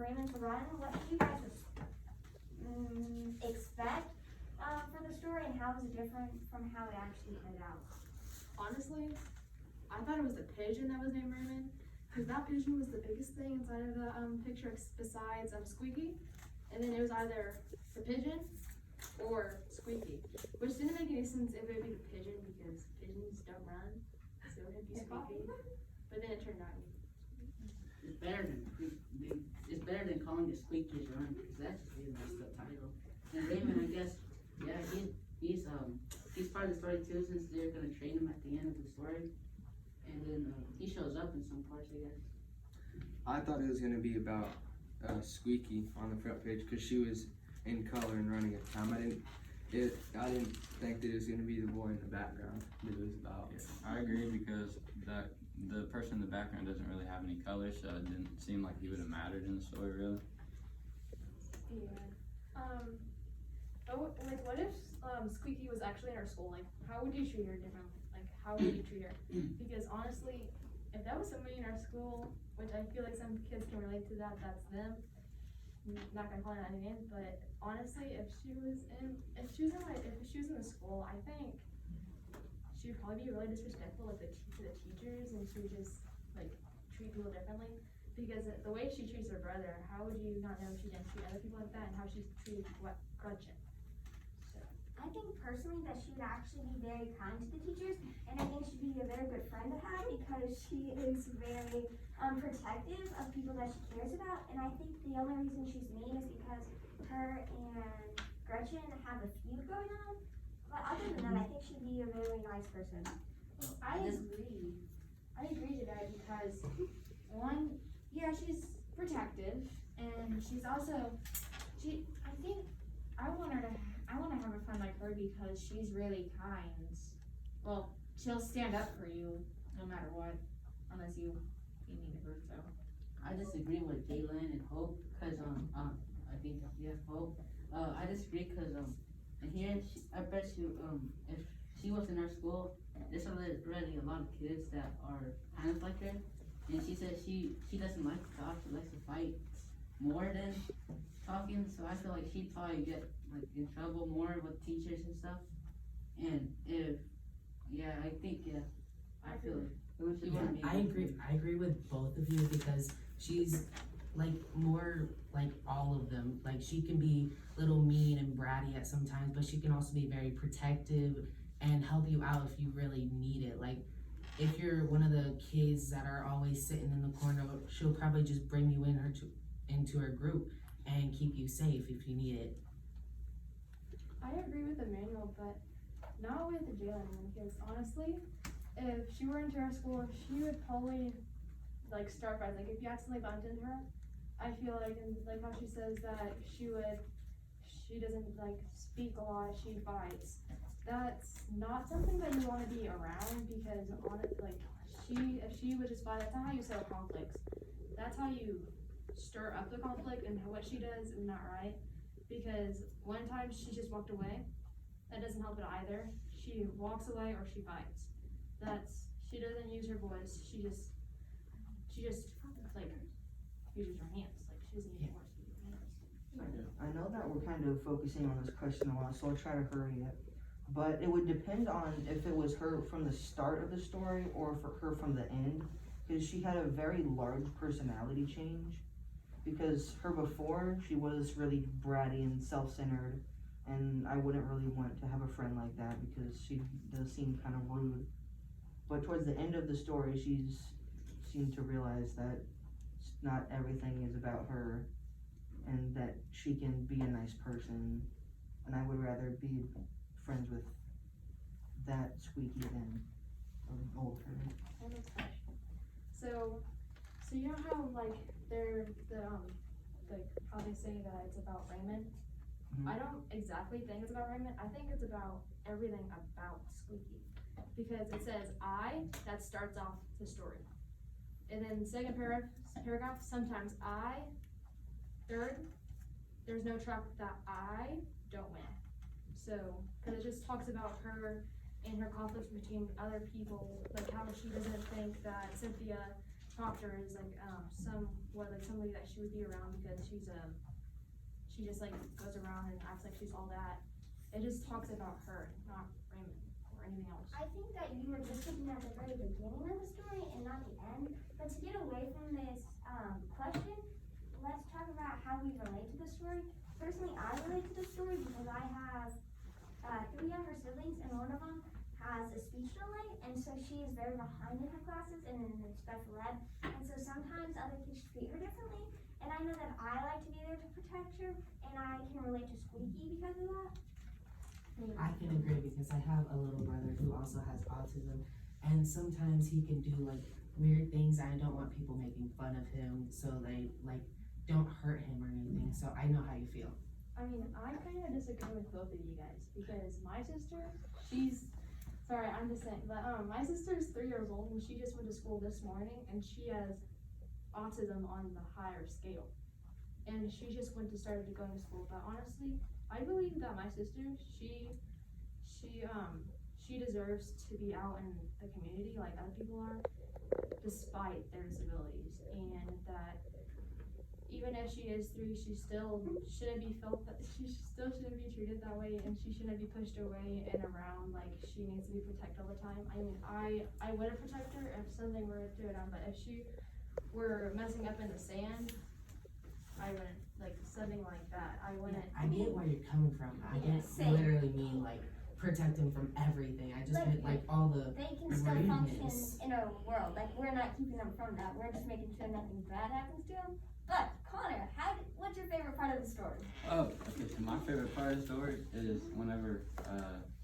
Raymond's run, what do you guys expect for the story, and how is it different from how it actually played out? Honestly, I thought it was the pigeon that was named Raymond, because that pigeon was the biggest thing inside of the picture besides Squeaky, and then it was either the pigeon or Squeaky, which didn't make any sense if it would be the pigeon because pigeons don't run, so it would be Squeaky. But then it turned out. It's better than calling it Squeaky's Run, because that's just really messed up title. And Raymond, I guess, yeah, he's part of the story too, since they're gonna train him at the end of the story, and then he shows up in some parts, I guess. I thought it was gonna be about Squeaky on the front page because she was in color and running at the time. I didn't think that it was gonna be the boy in the background that it was about. Yeah, I agree because the person in the background doesn't really have any color, so it didn't seem like he would have mattered in the story really. Yeah. Like, what if Squeaky was actually in our school? Like, how would you treat her differently? Like, how would you treat her? Because honestly, if that was somebody in our school, which I feel like some kids can relate to that, that's them. I'm not gonna call her any names, but honestly, if she was in the school, I think she would probably be really disrespectful to the teachers, and she would just like treat people differently. Because the way she treats her brother, how would you not know she didn't treat other people like that, and how she treated Gretchen? I think personally that she would actually be very kind to the teachers, and I think she'd be a very good friend to have because she is very protective of people that she cares about. And I think the only reason she's mean is because her and Gretchen have a feud going on. But other than that, I think she'd be a very nice person. I agree to that because one, yeah, she's protective, and she's also, I want to have a friend like her because she's really kind. Well, she'll stand up for you no matter what, unless you need her, so. I disagree with Jalen and Hope, cause I think Hope. I disagree cause and here I bet you if she was in our school, there's already a lot of kids that are kind of like her, and she said she doesn't like to talk, she likes to fight more than talking, so I feel like she'd probably get like in trouble more with teachers and stuff. And I feel like she wouldn't be. I agree with both of you because she's like more like all of them. Like she can be a little mean and bratty at some times, but she can also be very protective and help you out if you really need it. Like if you're one of the kids that are always sitting in the corner, she'll probably just bring you into her group and keep you safe if you need it. I agree with Emmanuel, but not with Jalen, because honestly, if she were into our school, she would probably like start fights. Like if you accidentally bumped into her, I feel like, and like how she says that she doesn't like speak a lot, she fights. That's not something that you want to be around because if she would just fight, that's not how you settle conflicts. That's how you stir up the conflict, and what she does is not right. Because one time she just walked away, that doesn't help it either. She walks away or she fights. She doesn't use her voice. She just like uses her hands. Like she doesn't use her voice. She uses her hands. I know that we're kind of focusing on this question a lot, so I'll try to hurry it. But it would depend on if it was her from the start of the story or for her from the end, because she had a very large personality change. Because her before, she was really bratty and self-centered, and I wouldn't really want to have a friend like that because she does seem kind of rude. But towards the end of the story, she's seemed to realize that not everything is about her, and that she can be a nice person, and I would rather be friends with that Squeaky than an old her. I have a question. So you know how like they're how they say that it's about Raymond? Mhm. I don't exactly think it's about Raymond. I think it's about everything about Squeaky. Because it says I, that starts off the story. And then the second paragraph, sometimes I. Third, there's no truck that I don't win. So, because it just talks about her and her conflicts between other people, like how she doesn't think that Cynthia chopped her as like somebody that she would be around because she just like goes around and acts like she's all that. It just talks about her, not Raymond or anything else. I think that you were just looking at the very beginning of the story and not the end. But to get away from this question, let's talk about how we relate to the story. Personally, I relate to the story because I have 3 younger siblings, and one of them has a speech delay, and so she is very behind in her classes and in special ed. And so sometimes other kids treat her differently. And I know that I like to be there to protect her, and I can relate to Squeaky because of that. I can agree because I have a little brother who also has autism, and sometimes he can do like weird things. I don't want people making fun of him, so they like don't hurt him or anything. So I know how you feel. I mean, I kind of disagree with both of you guys because my sister, I'm just saying, but my sister's 3 years old and she just went to school this morning and she has autism on the higher scale, and she just started going to school. But honestly, I believe that my sister, she deserves to be out in the community like other people are, despite their disabilities, and that even if she is 3, she still shouldn't be she still shouldn't be treated that way, and she shouldn't be pushed away and around like she needs to be protected all the time. I mean, I wouldn't protect her if something were to go down, but if she were messing up in the sand, I wouldn't, like something like that. I wouldn't. I get where you're coming from. I didn't same. literally mean like protect him from everything. I just Like, meant like all the They can still function rudeness. in our world. Like, we're not keeping them from that. We're just making sure nothing bad happens to them. But, Connor, what's your favorite part of the story? Oh, okay, so my favorite part of the story is whenever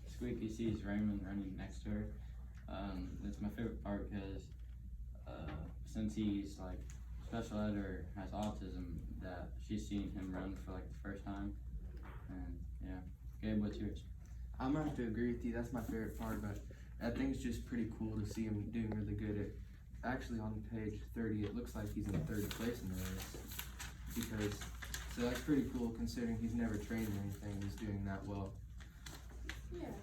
Squeaky sees Raymond running next to her. That's my favorite part because since he's like special ed or has autism, that she's seeing him run for like the first time. And yeah, Gabe, what's yours? I'm gonna have to agree with you. That's my favorite part, but I think it's just pretty cool to see him doing really good at. Actually, on page 30, it looks like he's in 3rd place in the race. So that's pretty cool considering he's never trained or anything. He's doing that well. Yeah,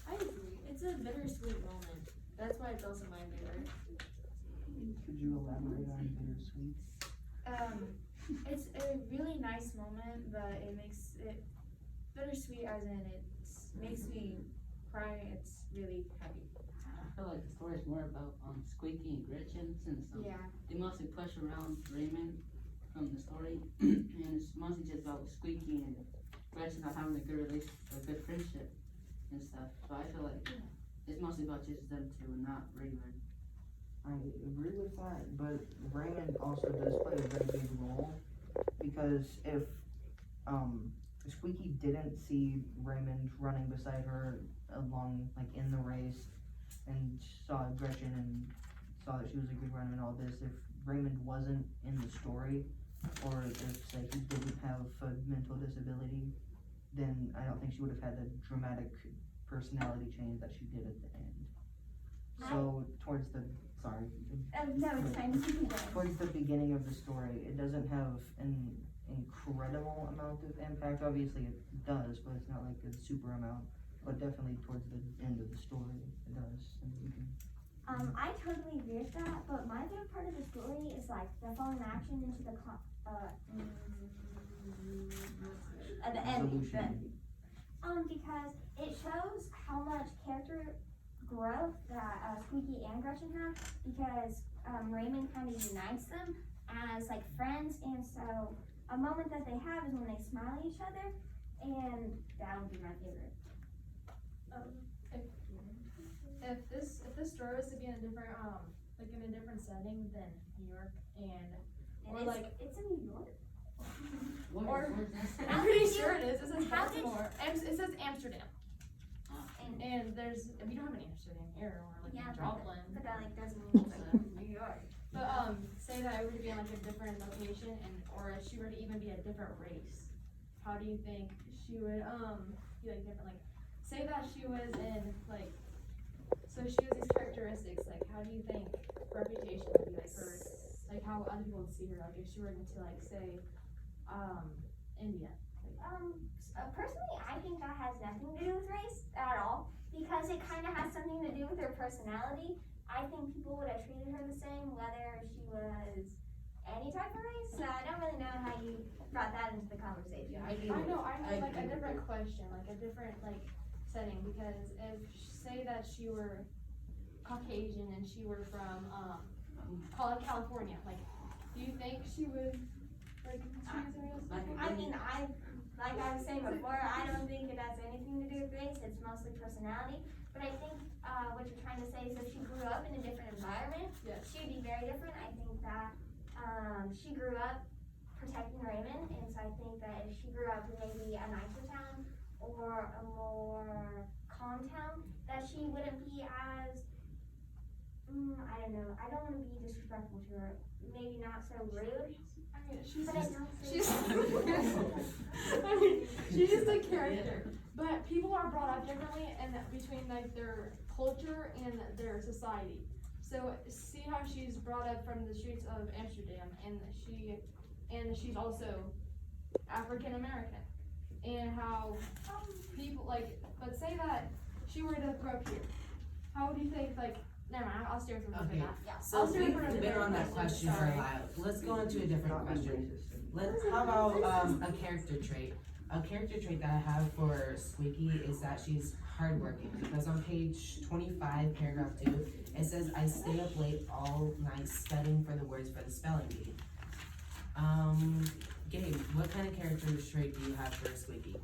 I agree. It's a bittersweet moment. That's why it's also my favorite. Could you elaborate on bittersweet? It's a really nice moment, but it makes it bittersweet as in it makes me cry. It's really heavy. I feel like the story is more about Squeaky and Gretchen since Yeah. they mostly push around Raymond from the story, and it's mostly just about Squeaky and Gretchen not having a good friendship and stuff. So I feel like it's mostly about just them two and not Raymond. I agree with that, but Raymond also does play a very big role because if Squeaky didn't see Raymond running beside her along like in the race and saw Gretchen and saw that she was a good runner and all this, if Raymond wasn't in the story, or if say he didn't have a mental disability, then I don't think she would have had the dramatic personality change that she did at the end. So towards the No, it's fine. You can go. towards the beginning of the story, it doesn't have an incredible amount of impact. Obviously it does, but it's not like a super amount. But definitely towards the end of the story, it does. And you can, I totally agree with that, but my favorite part of the story is like the falling action into the at the end. resolution. Because it shows how much character growth that Squeaky and Gretchen have, because Raymond kind of unites them as like friends, and so a moment that they have is when they smile at each other, and that would be my favorite. If this story was to be in a different setting than New York or It's in New York. Where's this? I'm pretty sure it is. It says How did- Baltimore. It says Amsterdam. And And we don't have an Amsterdam here or like yeah, Joplin. but that like doesn't mean it's like New York. But say that it were to be in like a different location or if she were to even be a different race, how do you think she would be like different? Like say that she was in like, so she has these characteristics, like how do you think her reputation would be like her, like how other people would see her, like if she were into like say India? Personally, I think that has nothing to do with race at all, because it kind of has something to do with her personality. I think people would have treated her the same whether she was any type of race. So I don't really know how you brought that into the conversation. Yeah, I do. I know like agree a with different that. question, like a different like setting, because if say that she were Caucasian and she were from call it California, like do you think she would like choose a race? I mean, like I was saying before, I don't think it has anything to do with race. It's mostly personality. But I think what you're trying to say is if she grew up in a different environment, Yes. she'd be very different. I think that she grew up protecting Raymond, and so I think that if she grew up in maybe a nicer town or a more calm town, that she wouldn't be as I don't know. I don't want to be disrespectful to her. Maybe not so rude. I mean, she's But I just, don't think she's I mean, she's just a character. But people are brought up differently and between like their culture and their society. So see how she's brought up from the streets of Amsterdam, and she's also African American, and how people like, let's say that she were to grow up here, how would you think like, never mind, I'll steer from Okay, Yeah. so I'll start we've from a been different on that question, question for a sorry. while. Let's go on to a different Not being question. racist. How about a character trait? A character trait that I have for Squeaky is that she's hardworking, because on page 25, paragraph 2, it says, I stay up late all night studying for the words for the spelling bee. Gabe, what kind of character trait do you have for Squeaky?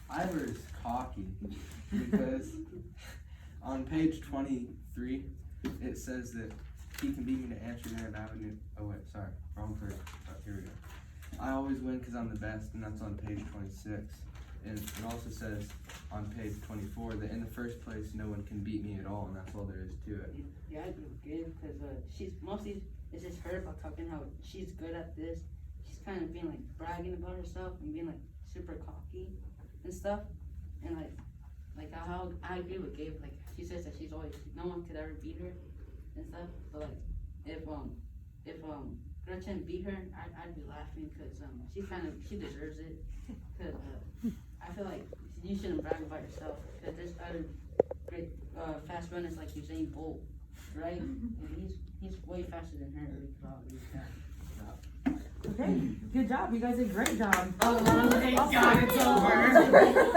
Ivor's cocky because on page 23 it says that he can beat me to Amsterdam Avenue. Oh wait, sorry, wrong person. Oh, here we go. I always win because I'm the best, and that's on page 26. And it also says on page 24 that in the first place no one can beat me at all, and that's all there is to it. Yeah, I agree with Gabe because she's mostly it's just her about talking how she's good at this. She's kind of being like bragging about herself and being like super cocky and stuff. And like how I agree with Gabe. Like she says that she's always no one could ever beat her and stuff. So like if Gretchen beat her, I'd be laughing because she deserves it. Because I feel like you shouldn't brag about yourself because there's other great fast runners like Usain Bolt, right? And he's way faster than her. Probably. Okay, good job. You guys did a great job. Oh, Thank God it's over.